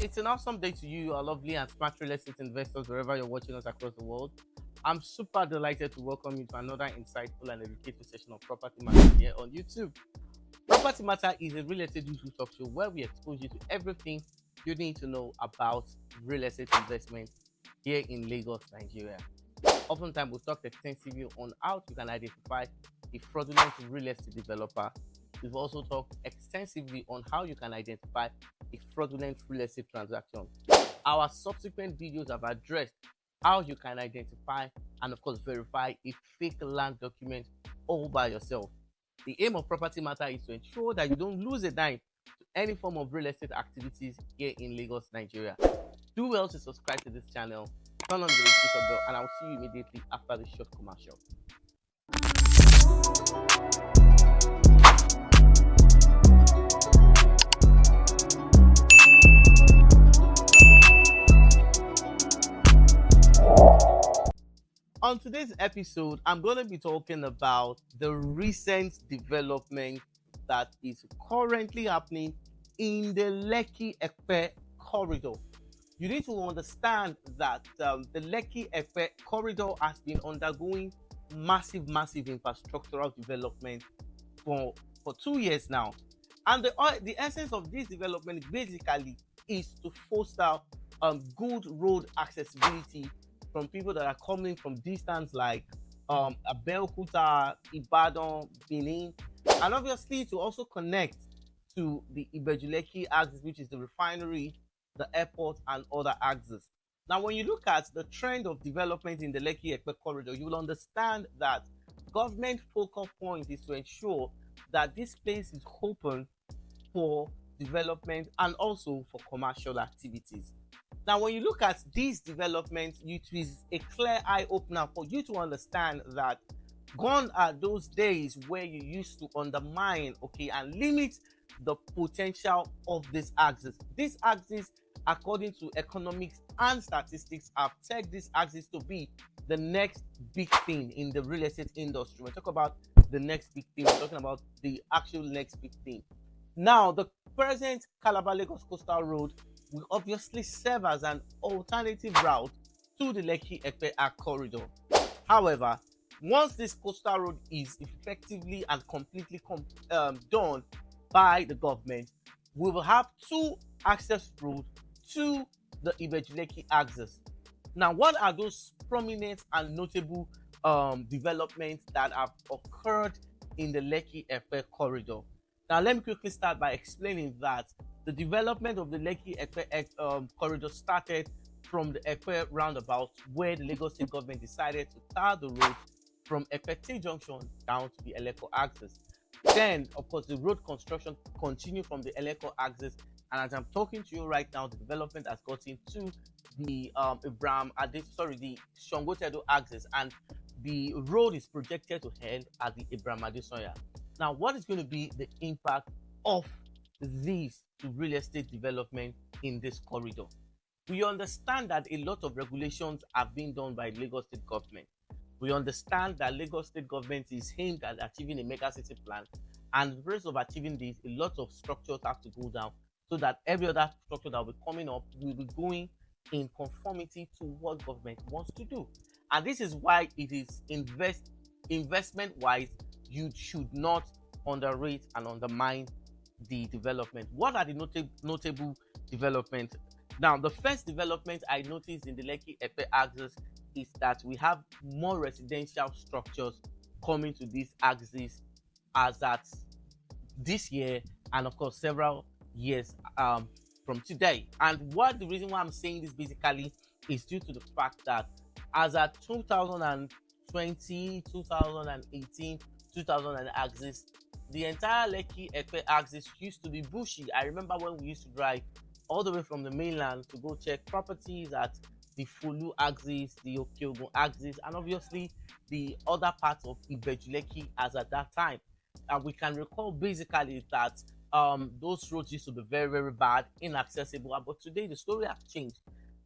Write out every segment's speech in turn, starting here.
It's an awesome day to you, our lovely and smart real estate investors, wherever you're watching us across the world. I'm super delighted to welcome you to another insightful and educative session of Property Matter here on YouTube. Property Matter is a real estate YouTube talk show where we expose you to everything you need to know about real estate investment here in Lagos, Nigeria. Oftentimes, we'll talk extensively on how you can identify a fraudulent real estate developer. We've also talked extensively on how you can identify a fraudulent real estate transaction. Our subsequent videos have addressed how you can identify and, of course, verify a fake land document all by yourself. The aim of Property Matter is to ensure that you don't lose a dime to any form of real estate activities here in Lagos, Nigeria. Do well to subscribe to this channel, turn on the notification bell, and I'll see you immediately after the short commercial. On today's episode, I'm going to be talking about the recent development that is currently happening in the Lekki Epe corridor. You need to understand that the Lekki Epe corridor has been undergoing massive infrastructural development for 2 years now. And the essence of this development basically is to foster good road accessibility from people that are coming from distance like Abeokuta, Ibadan, Benin, and obviously to also connect to the Lekki axis, which is the refinery, the airport, and other axes. Now, when you look at the trend of development in the Lekki Epe corridor, you will understand that government focal point is to ensure that this place is open for development and also for commercial activities. Now, when you look at these developments, it is a clear eye-opener for you to understand that gone are those days where you used to undermine, and limit the potential of this axis. This axis, according to economics and statistics, have tagged this axis to be the next big thing in the real estate industry. When we talk about the next big thing, we're talking about the actual next big thing. Now, the present Calabar-Lagos Coastal Road will obviously serve as an alternative route to the Lekki Epe corridor. However, once this coastal road is effectively and completely done by the government, we will have two access roads to the Lekki axis. Now, what are those prominent and notable developments that have occurred in the Lekki Epe corridor? Now, let me quickly start by explaining that the development of the Lekki Epe corridor started from the Epe roundabout, where the Lagos State government decided to tar the road from Epe Junction down to the Eleko axis. Then, of course, the road construction continued from the Eleko axis, and as I'm talking to you right now, the development has gotten to the the Shongotedo axis, and the road is projected to end at the Ibrahim Adesoya. Now, what is going to be the impact of this to real estate development in this corridor? We understand that a lot of regulations have been done by Lagos State government. We understand that Lagos State government is aimed at achieving a mega city plan, and in the process of achieving this, a lot of structures have to go down so that every other structure that will be coming up will be going in conformity to what government wants to do. And this is why it is investment wise, you should not underrate and undermine the development. What are the notable developments? Now, the first development I noticed in the Lekki Epe axis is that we have more residential structures coming to this axis as at this year, and of course several years from today. And what the reason why I'm saying this basically is due to the fact that as at 2020, 2018, 2000 axis, the entire Lekki Epe axis used to be bushy. I remember when we used to drive all the way from the mainland to go check properties at the Fulu axis, the Okiogun axis, and obviously the other parts of Lekki as at that time. And we can recall basically that those roads used to be very bad, inaccessible. But today the story has changed.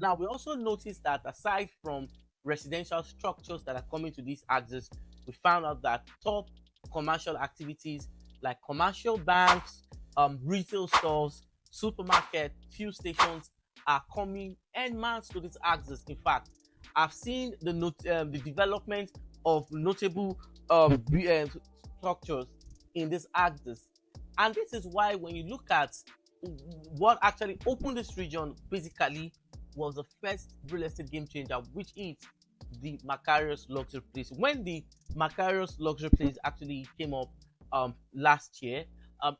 Now, we also noticed that aside from residential structures that are coming to this axis, we found out that top commercial activities like commercial banks, retail stores, supermarket, fuel stations, are coming en masse to this axis. In fact, I've seen the development of notable structures in this axis. And this is why when you look at what actually opened this region, basically was the first real estate game changer, which is the Macarius luxury place. When the Macarius luxury place actually came up last year,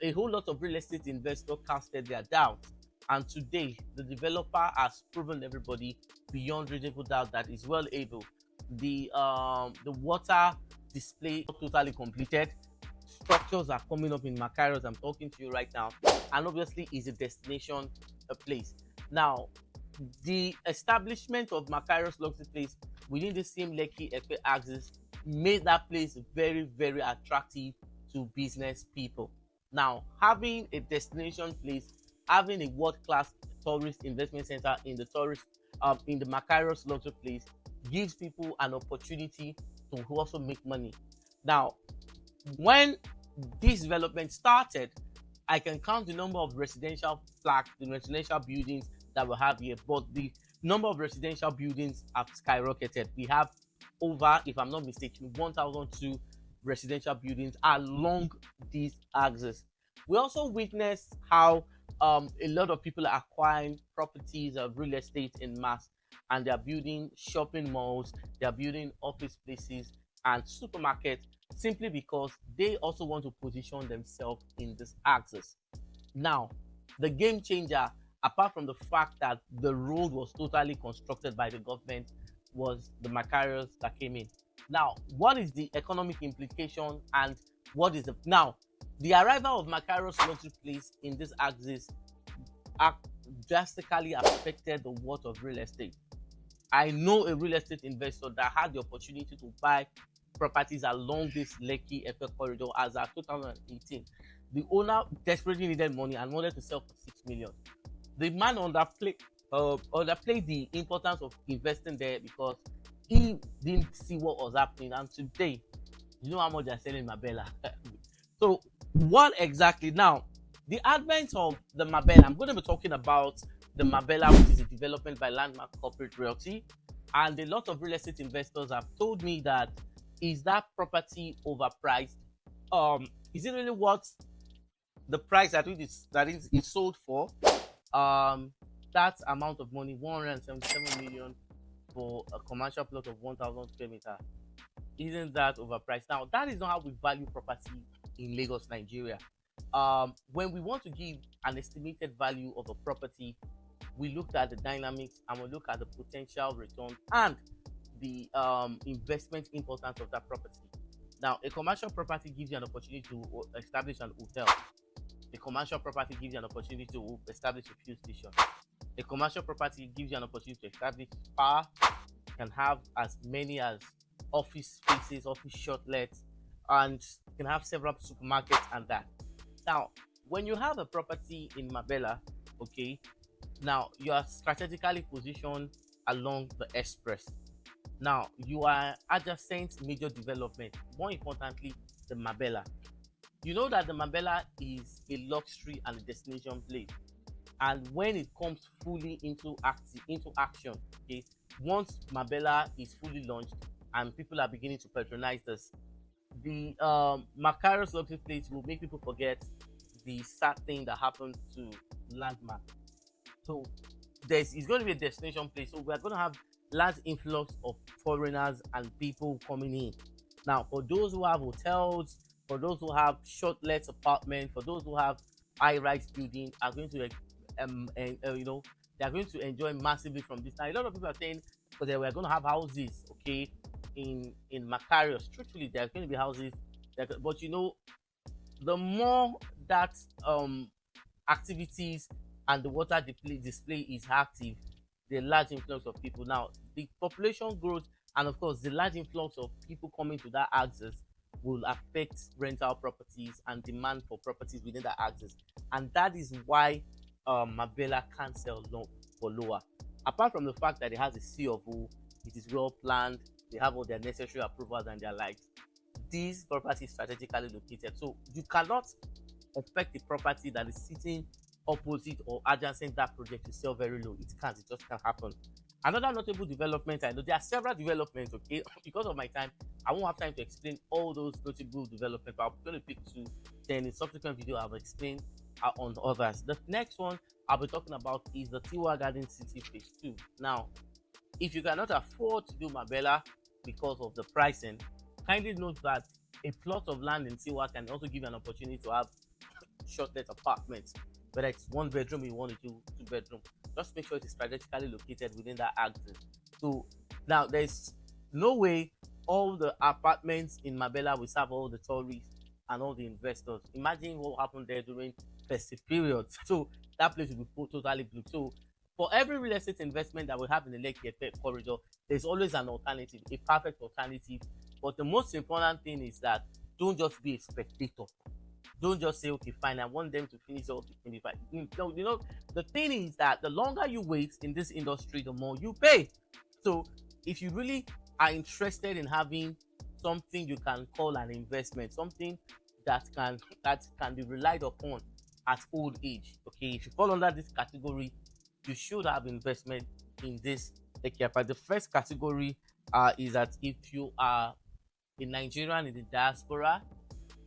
a whole lot of real estate investors casted their doubts. And today, the developer has proven everybody beyond reasonable doubt that is well able. The water display totally completed. Structures are coming up in Macarius. I'm talking to you right now, and obviously is a destination, a place. Now, the establishment of Macarius luxury place within the same Lekki Epe axis made that place very, very attractive to business people. Now, having a destination place, having a world-class tourist investment center in the Macarius luxury place gives people an opportunity to also make money. Now, when this development started, I can count the number of residential flats, the residential buildings that we have here, but the number of residential buildings have skyrocketed. We have over, if I'm not mistaken, 1,002 residential buildings along this axis. We also witnessed how a lot of people are acquiring properties of real estate in mass, and they're building shopping malls, they're building office places and supermarkets simply because they also want to position themselves in this axis. Now, the game changer, apart from the fact that the road was totally constructed by the government, was the Macarius that came in. Now, what is the economic implication and what is the now the arrival of Macarius luxury place in this axis drastically affected the worth of real estate. I know a real estate investor that had the opportunity to buy properties along this Lekki Epe corridor as at 2018. The owner desperately needed money and wanted to sell for 6 million. The man underplayed the importance of investing there because he didn't see what was happening. And today, you know how much they're selling Mabella. So, what exactly now? The advent of the Mabella, I'm going to be talking about the Mabella, which is a development by Landmark Corporate Realty. And a lot of real estate investors have told me that is that property overpriced? Is it really worth the price that it's sold for? That amount of money, 177 million for a commercial plot of 1,000 square meter, isn't that overpriced? Now, that is not how we value property in Lagos, Nigeria. When we want to give an estimated value of a property, we look at the dynamics and we look at the potential return and the investment importance of that property. Now, a commercial property gives you an opportunity to establish an hotel. A commercial property gives you an opportunity to establish a fuel station. A commercial property gives you an opportunity to establish spa. You can have as many as office spaces, office shotlets, and you can have several supermarkets and that. Now, when you have a property in Mabella, okay, now you are strategically positioned along the express. Now you are adjacent major development. More importantly, the Mabella. You know that the Mabella is a luxury and a destination place. And when it comes fully into action, okay, once Mabella is fully launched and people are beginning to patronize this, the Macarius luxury place will make people forget the sad thing that happened to Landmark. So it's going to be a destination place. So we're going to have large influx of foreigners and people coming in. Now, for those who have hotels, for those who have short-let apartments, for those who have high-rise buildings, are going to, they are going to enjoy massively from this. Now, a lot of people are saying, because they were going to have houses, okay, in Macarius. Truthfully, there are going to be houses, but the more that activities and the water display is active, the large influx of people. Now, the population growth and of course the large influx of people coming to that axis will affect rental properties and demand for properties within that axis, and that is why Mabella can't sell for lower. Apart from the fact that it has a C of O, it is well planned, they have all their necessary approvals and their likes. These properties strategically located, so you cannot expect a property that is sitting opposite or adjacent that project to sell very low. It can't. It just can't happen. Another notable development, I know there are several developments, okay? Because of my time, I won't have time to explain all those notable developments, but I'm going to pick two. Then in subsequent video, I'll explain on others. The next one I'll be talking about is the Tiwa Garden City Phase 2. Now, if you cannot afford to do Mabella because of the pricing, kindly note that a plot of land in Tiwa can also give you an opportunity to have short-let apartments, whether it's one bedroom you want to do two bedroom. Just make sure it is strategically located within that axis. So now there's no way all the apartments in Mabella will serve all the tourists and all the investors. Imagine what happened there during festive periods. So that place will be totally blue. So for every real estate investment that we have in the Lekki Epe corridor, there's always an alternative, a perfect alternative. But the most important thing is that don't just be a spectator. Don't just say, okay, fine, I want them to finish all the 25. No, the thing is that the longer you wait in this industry, the more you pay. So if you really are interested in having something you can call an investment, something that can be relied upon at old age, okay, if you fall under this category, you should have investment in this area. But the first category is that if you are a Nigerian in the diaspora,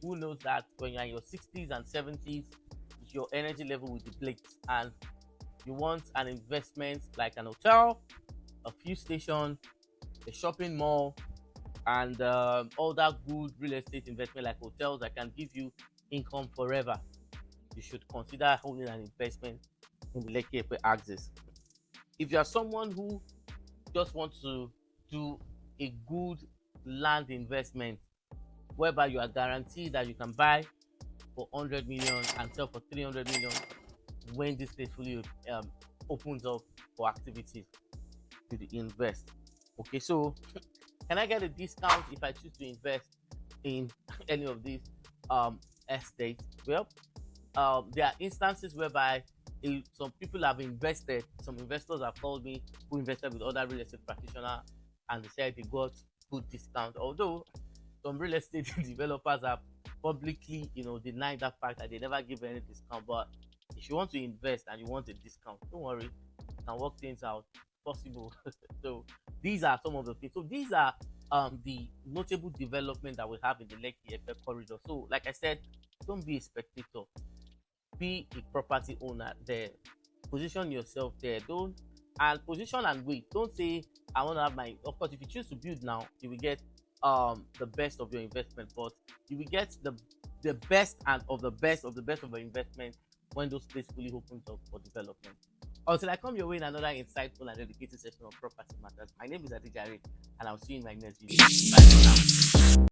who knows that when you're in your 60s and 70s, your energy level will deplete, and you want an investment like an hotel, a fuel station, a shopping mall, and all that good real estate investment like hotels that can give you income forever, you should consider holding an investment in the Lekki Epe axis. If you are someone who just wants to do a good land investment whereby you are guaranteed that you can buy for 100 million and sell for 300 million when this place fully opens up for activities to invest. Okay, so can I get a discount if I choose to invest in any of these estates? Well, there are instances whereby some people have invested, some investors have called me who invested with other real estate practitioners and they said they got good discount. Although some real estate developers have publicly, denied that fact that they never give any discount. But if you want to invest and you want a discount, don't worry, you can work things out. Possible. So these are some of the things. So these are the notable development that we have in the Lekki Epe corridor. So like I said, don't be a spectator. Be a property owner there. Position yourself there. Don't and position and wait. Don't say I want to have my. Of course, if you choose to build now, you will get the best of your investment, but you will get the best and of the best of the best of your investment when those places fully opens up for development. Until I come your way in another insightful and dedicated session of property matters. My name is Adejare, and I'll see you in my next video. Bye for now.